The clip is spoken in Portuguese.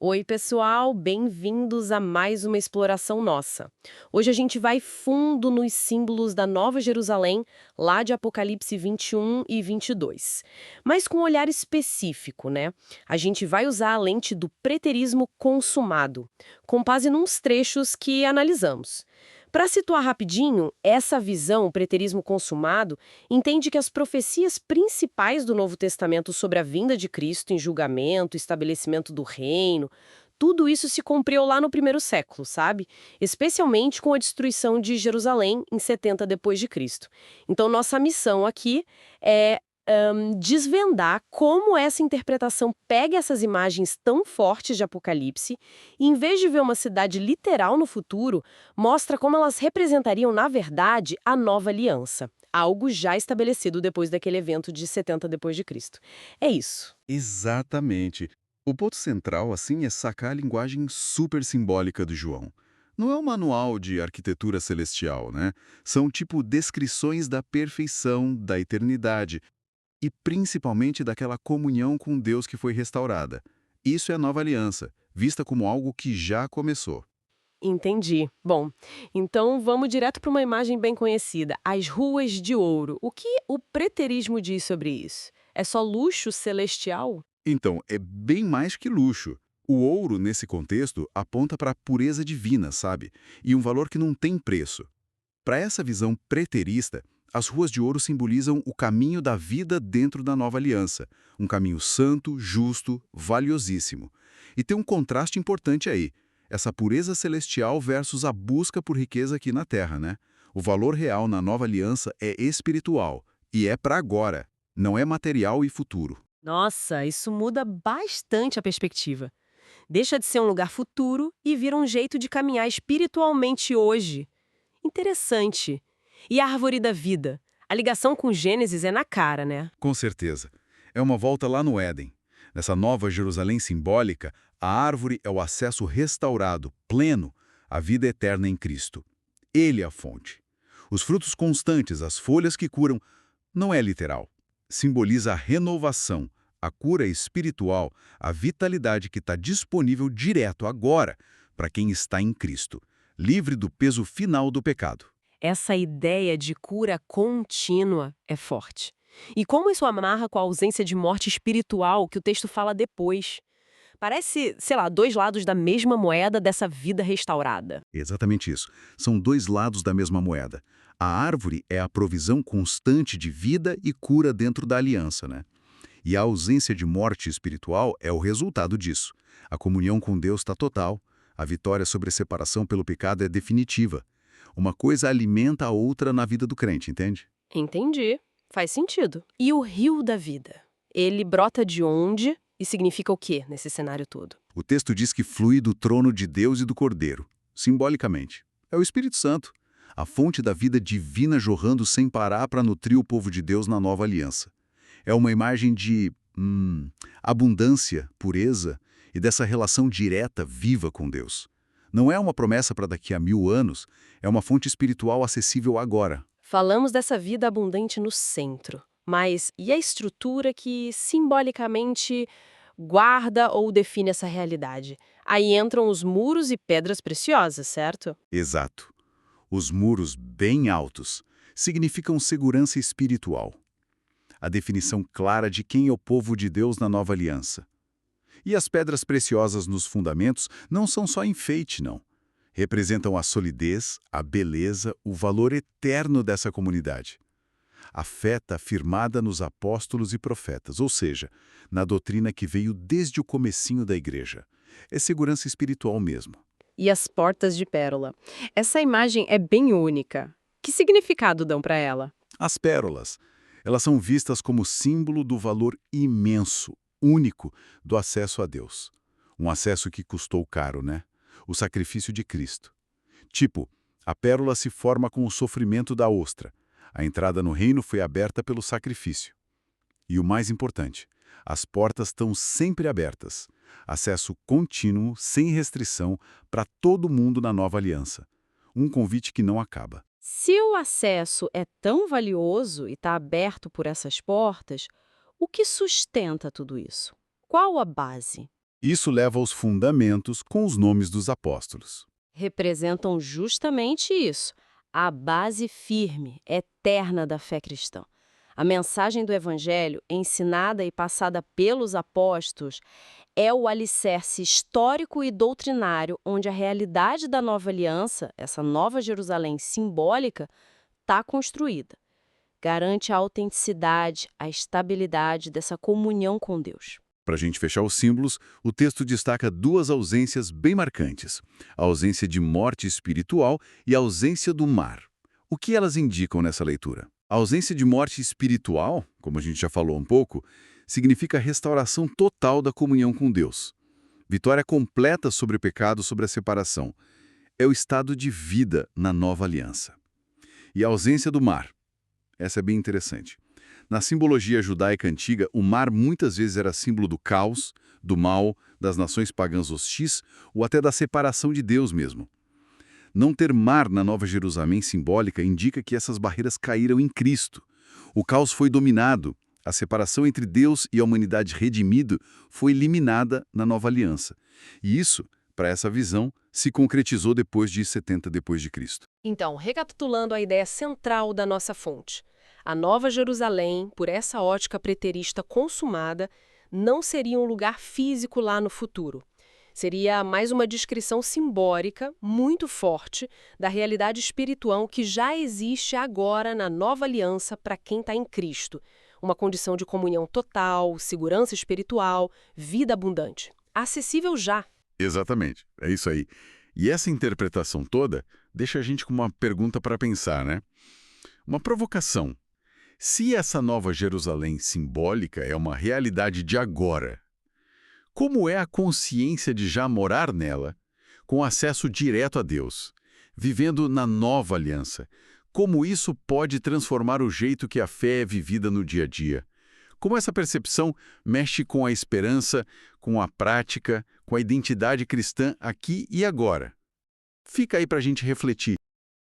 Oi, pessoal, bem-vindos a mais uma exploração nossa. Hoje a gente vai fundo nos símbolos da Nova Jerusalém, lá de Apocalipse 21 e 22. Mas com um olhar específico, né? A gente vai usar a lente do preterismo consumado, com base nos trechos que analisamos. Para situar rapidinho, essa visão, o preterismo consumado, entende que as profecias principais do Novo Testamento sobre a vinda de Cristo em julgamento, estabelecimento do reino, tudo isso se cumpriu lá no primeiro século, sabe? Especialmente com a destruição de Jerusalém em 70 depois de Cristo. Então, nossa missão aqui é desvendar como essa interpretação pega essas imagens tão fortes de Apocalipse e, em vez de ver uma cidade literal no futuro, mostra como elas representariam, na verdade, a nova aliança, algo já estabelecido depois daquele evento de 70 depois de Cristo. É isso. Exatamente. O ponto central, assim, é sacar a linguagem super simbólica do João. Não é um manual de arquitetura celestial, né? São tipo descrições da perfeição, da eternidade e principalmente daquela comunhão com Deus que foi restaurada. Isso é a nova aliança, vista como algo que já começou. Entendi. Bom, então vamos direto para uma imagem bem conhecida, as ruas de ouro. O que o preterismo diz sobre isso? É só luxo celestial? Então, é bem mais que luxo. O ouro, nesse contexto, aponta para a pureza divina, sabe? E um valor que não tem preço. Para essa visão preterista, as ruas de ouro simbolizam o caminho da vida dentro da nova aliança, um caminho santo, justo, valiosíssimo. E tem um contraste importante aí, essa pureza celestial versus a busca por riqueza aqui na Terra, né? O valor real na nova aliança é espiritual, e é para agora, não é material e futuro. Nossa, isso muda bastante a perspectiva. Deixa de ser um lugar futuro e vira um jeito de caminhar espiritualmente hoje. Interessante. E a árvore da vida? A ligação com Gênesis é na cara, né? Com certeza. É uma volta lá no Éden. Nessa nova Jerusalém simbólica, a árvore é o acesso restaurado, pleno, à vida eterna em Cristo. Ele é a fonte. Os frutos constantes, as folhas que curam, não é literal. Simboliza a renovação, a cura espiritual, a vitalidade que está disponível direto agora para quem está em Cristo, livre do peso final do pecado. Essa ideia de cura contínua é forte. E como isso amarra com a ausência de morte espiritual que o texto fala depois? Parece, sei lá, dois lados da mesma moeda dessa vida restaurada. Exatamente isso. São dois lados da mesma moeda. A árvore é a provisão constante de vida e cura dentro da aliança, né? E a ausência de morte espiritual é o resultado disso. A comunhão com Deus está total. A vitória sobre a separação pelo pecado é definitiva. Uma coisa alimenta a outra na vida do crente, entende? Entendi. Faz sentido. E o rio da vida? Ele brota de onde e significa o quê nesse cenário todo? O texto diz que flui do trono de Deus e do Cordeiro, simbolicamente. É o Espírito Santo, a fonte da vida divina jorrando sem parar para nutrir o povo de Deus na nova aliança. É uma imagem de abundância, pureza e dessa relação direta, viva com Deus. Não é uma promessa para daqui a 1000 anos, é uma fonte espiritual acessível agora. Falamos dessa vida abundante no centro, mas e a estrutura que simbolicamente guarda ou define essa realidade? Aí entram os muros e pedras preciosas, certo? Exato. Os muros bem altos significam segurança espiritual, a definição clara de quem é o povo de Deus na nova aliança. E as pedras preciosas nos fundamentos não são só enfeite, não. Representam a solidez, a beleza, o valor eterno dessa comunidade. A fé está firmada nos apóstolos e profetas, ou seja, na doutrina que veio desde o comecinho da igreja. É segurança espiritual mesmo. E as portas de pérola. Essa imagem é bem única. Que significado dão para ela? As pérolas, elas são vistas como símbolo do valor imenso, único, do acesso a Deus. Um acesso que custou caro, né? O sacrifício de Cristo. Tipo, a pérola se forma com o sofrimento da ostra. A entrada no reino foi aberta pelo sacrifício. E o mais importante, as portas estão sempre abertas. Acesso contínuo, sem restrição, para todo mundo na nova aliança. Um convite que não acaba. Se o acesso é tão valioso e está aberto por essas portas, o que sustenta tudo isso? Qual a base? Isso leva aos fundamentos com os nomes dos apóstolos. Representam justamente isso, a base firme, eterna da fé cristã. A mensagem do Evangelho, ensinada e passada pelos apóstolos, é o alicerce histórico e doutrinário onde a realidade da nova aliança, essa nova Jerusalém simbólica, está construída. Garante a autenticidade, a estabilidade dessa comunhão com Deus. Para a gente fechar os símbolos, o texto destaca duas ausências bem marcantes: a ausência de morte espiritual e a ausência do mar. O que elas indicam nessa leitura? A ausência de morte espiritual, como a gente já falou um pouco, significa restauração total da comunhão com Deus. Vitória completa sobre o pecado, sobre a separação. É o estado de vida na nova aliança. E a ausência do mar. Essa é bem interessante. Na simbologia judaica antiga, o mar muitas vezes era símbolo do caos, do mal, das nações pagãs hostis ou até da separação de Deus mesmo. Não ter mar na Nova Jerusalém simbólica indica que essas barreiras caíram em Cristo. O caos foi dominado, a separação entre Deus e a humanidade redimido foi eliminada na Nova Aliança. E isso, para essa visão, se concretizou depois de 70 depois de Cristo. Então, recapitulando a ideia central da nossa fonte, a Nova Jerusalém, por essa ótica preterista consumada, não seria um lugar físico lá no futuro. Seria mais uma descrição simbólica, muito forte, da realidade espiritual que já existe agora na nova aliança para quem está em Cristo. Uma condição de comunhão total, segurança espiritual, vida abundante. Acessível já. Exatamente, é isso aí. E essa interpretação toda deixa a gente com uma pergunta para pensar, né? Uma provocação. Se essa nova Jerusalém simbólica é uma realidade de agora, como é a consciência de já morar nela, com acesso direto a Deus, vivendo na nova aliança? Como isso pode transformar o jeito que a fé é vivida no dia a dia? Como essa percepção mexe com a esperança, com a prática, com a identidade cristã aqui e agora? Fica aí para a gente refletir.